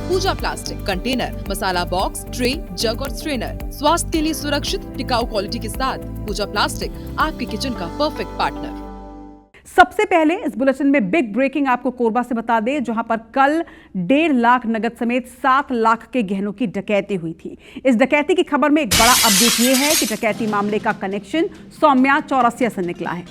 पूजा plastic container, मसाला box, tray, जग और strainer. स्वास्थ्य के लिए सुरक्षित टिकाऊ क्वालिटी के साथ पूजा प्लास्टिक आपके किचन का परफेक्ट पार्टनर। सबसे पहले इस बुलेटिन में बिग ब्रेकिंग आपको कोरबा से बता दें, जहां पर कल 1.5 लाख नगद समेत 7 लाख के गहनों की डकैती हुई थी। इस डकैती की खबर में एक बड़ा अपडेट यह है कि डकैती मामले का कनेक्शन सौम्या चौरसिया से निकला है।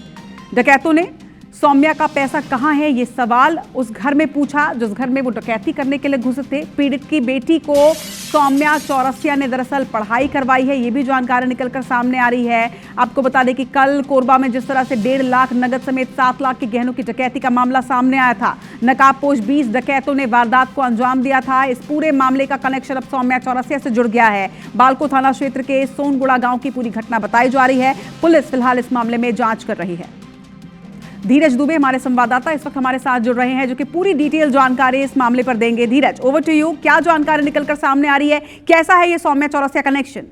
डकैतों ने सौम्या का पैसा कहां है ये सवाल उस घर में पूछा जिस घर में वो डकैती करने के लिए घुसे थे। पीड़ित की बेटी को सौम्या चौरसिया ने दरअसल पढ़ाई करवाई है, ये भी जानकारी निकलकर सामने आ रही है। आपको बता दें कि कल कोरबा में जिस तरह से 1.5 लाख नगद समेत 7 लाख के गहनों की डकैती का मामला सामने आया था, नकाबपोश 20 डकैतों ने वारदात को अंजाम दिया था। इस पूरे मामले का कनेक्शन अब सौम्या चौरसिया से जुड़ गया है। बालको थाना क्षेत्र के सोनगुड़ा गांव की पूरी घटना बताई जा रही है। पुलिस फिलहाल इस मामले में जांच कर रही है। धीरज दुबे हमारे संवाददाता इस वक्त हमारे साथ जुड़ रहे हैं, जो कि पूरी डिटेल जानकारी इस मामले पर देंगे। धीरज, ओवर टू यू। क्या जानकारी निकलकर सामने आ रही है, कैसा है ये सौम्या चौरसिया कनेक्शन?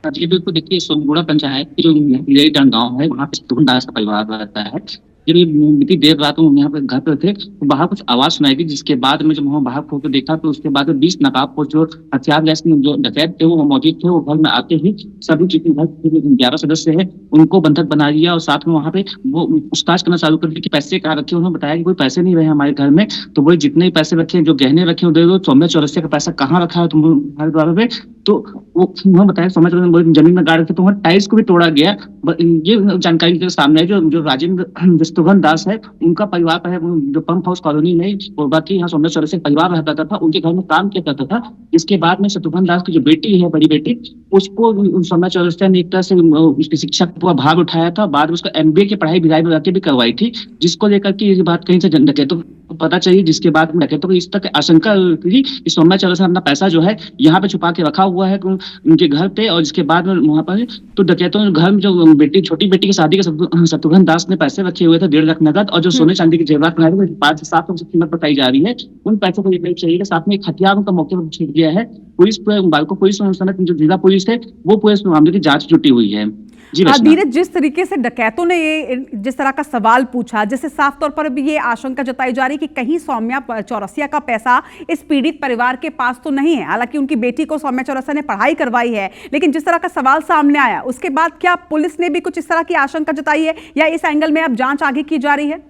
जी बिल्कुल, देखिए सोनगुड़ा पंचायत की जो लेईडंड गांव है, वहाँ पे तुगन दास का परिवार रहता है। जब ये बीती देर रात में यहाँ पे घर पे थे तो बाहर कुछ आवाज सुनाई दी, जिसके बाद में जब वहाँ बाहर खोल के देखा तो उसके बाद 20 नकाबपोश जो हथियार लैस जो डकैत थे वो मौजूद थे। वो घर में आते ही सभी जितने घर के 11 सदस्य हैं उनको बंधक बना लिया और साथ में वहाँ पे वो पूछताछ करना चालू कर दी कि पैसे कहाँ रखे। उन्होंने बताया कि कोई पैसे नहीं रहे हमारे घर में, तो वही जितने पैसे रखे जो गहने रखे दे दो। सौम्या चौरसिया का पैसा कहाँ रखा है तुम्हारे द्वारा पे, तो वो उन्होंने बताया सौम्या चौरसिया जमीन में गाड़ रखे तो वहाँ टाइल्स को भी तोड़ा गया। ये जानकारी सामने है। जो राजेंद्र तुगन दास है उनका परिवार है, जो पंप हाउस कॉलोनी में कोरबा की यहाँ सौम्या चौरसिया परिवार रहता था, उनके घर में काम किया करता था। इसके बाद में शत्रुघ्न दास की जो बेटी है, बड़ी बेटी, उसको सौम्या चौरसिया ने एक तरह से उसकी शिक्षा का पूरा भार उठाया था। बाद में उसको MBA की पढ़ाई भिलाई में भी करवाई थी, जिसको लेकर के ये बात कहीं से डकैतों को पता चाहिए, जिसके बाद में डकैतों को इस तक आशंका की कि सौम्या चौरसिया अपना पैसा जो है यहाँ पे छुपा के रखा हुआ है उनके घर पे। और इसके बाद में वहां पर तो डकैतों ने घर में जो बेटी, छोटी बेटी की शादी के शत्रुघ्न दास ने पैसे रखे हुए थे 1.5 लाख नगद, और जो सोने चांदी के जेवरात बनाए थे 5 से 7 लाख की कीमत बताई जा रही है। उन पैसों को लेकर चाहिए, साथ में एक हथियार उनका मौके पर छिप गया है। पुलिस बालको पुलिस समेत जो जिला पुलिस है वो पुलिस मामले की जांच जुटी हुई है। धीरज, जिस तरीके से डकैतों ने ये जिस तरह का सवाल पूछा, जिससे साफ तौर पर भी ये आशंका जताई जा रही कि कहीं सौम्या चौरसिया का पैसा इस पीड़ित परिवार के पास तो नहीं है। हालांकि उनकी बेटी को सौम्या चौरसिया ने पढ़ाई करवाई है, लेकिन जिस तरह का सवाल सामने आया उसके बाद क्या पुलिस ने भी कुछ इस तरह की आशंका जताई है या इस एंगल में अब जांच आगे की जा रही है?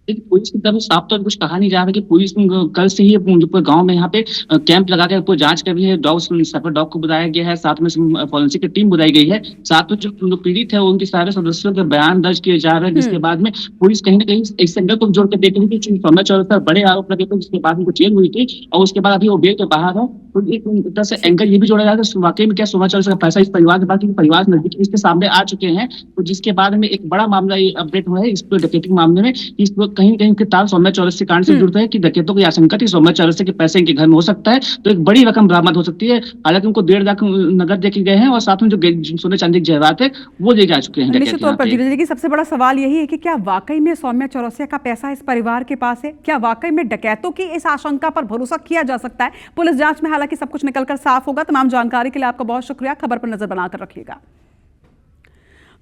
पुलिस की तरफ साफ तौर पर कुछ कहा नहीं जा रहा कि पुलिस कल से ही गांव में यहाँ पे कैंप लगा के पूरी जांच कर रही है। डॉग को बुलाया गया है, साथ में फॉरेंसिक की टीम बुलाई गई है, साथ में जो पीड़ित है उनके सारे सदस्यों के बयान दर्ज किए जा रहे हैं। जिसके बाद में पुलिस कहीं ना कहीं इस एंगल को जोड़ कर देख रही थी कि सौम्या चौरसिया बड़े आरोप लगे थे, जिसके बाद उनको जेल हुई थी और उसके बाद अभी वो बेल के बाहर है। तो एक तरह से एंगल ये भी जोड़ा जा रहा है वाकई में क्या सौम्या चौरसिया का पैसा इस परिवार के पास, क्योंकि परिवार नजदीक इसके सामने आ चुके हैं। तो जिसके बाद में एक बड़ा मामला ये अपडेट हुआ है इस डकैती के मामले में, इसको कहीं कहीं के तार सौम्या चौरसिया कांड से जुड़ता है कि डकैतों की आशंका थी सौम्या चौरसिया के पैसे इनके घर में हो सकता है, तो एक बड़ी रकम बरामद हो सकती है। हालांकि उनको 1.5 लाख नगद देके गए हैं और साथ में जो सोने चांदी के जेवरात है वो ले जा चुके हैं। निश्चित तौर पर लेकिन सबसे बड़ा सवाल यही है कि क्या वाकई में सौम्या चौरसिया का पैसा इस परिवार के पास है? क्या वाकई में डकैतों की इस आशंका पर भरोसा किया जा सकता है? पुलिस जांच में हालांकि सब कुछ निकलकर साफ होगा। तमाम जानकारी के लिए आपका बहुत शुक्रिया। खबर पर नजर बनाकर रखिएगा।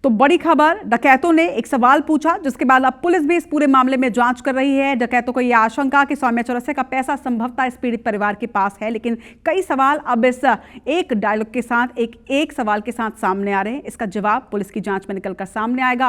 तो बड़ी खबर, डकैतों ने एक सवाल पूछा जिसके बाद अब पुलिस भी इस पूरे मामले में जांच कर रही है। डकैतों को यह आशंका कि सौम्या चौरसिया का पैसा संभवतः इस पीड़ित परिवार के पास है, लेकिन कई सवाल अब इस एक डायलॉग के साथ, एक सवाल के साथ सामने आ रहे हैं। इसका जवाब पुलिस की जांच में निकलकर सामने आएगा।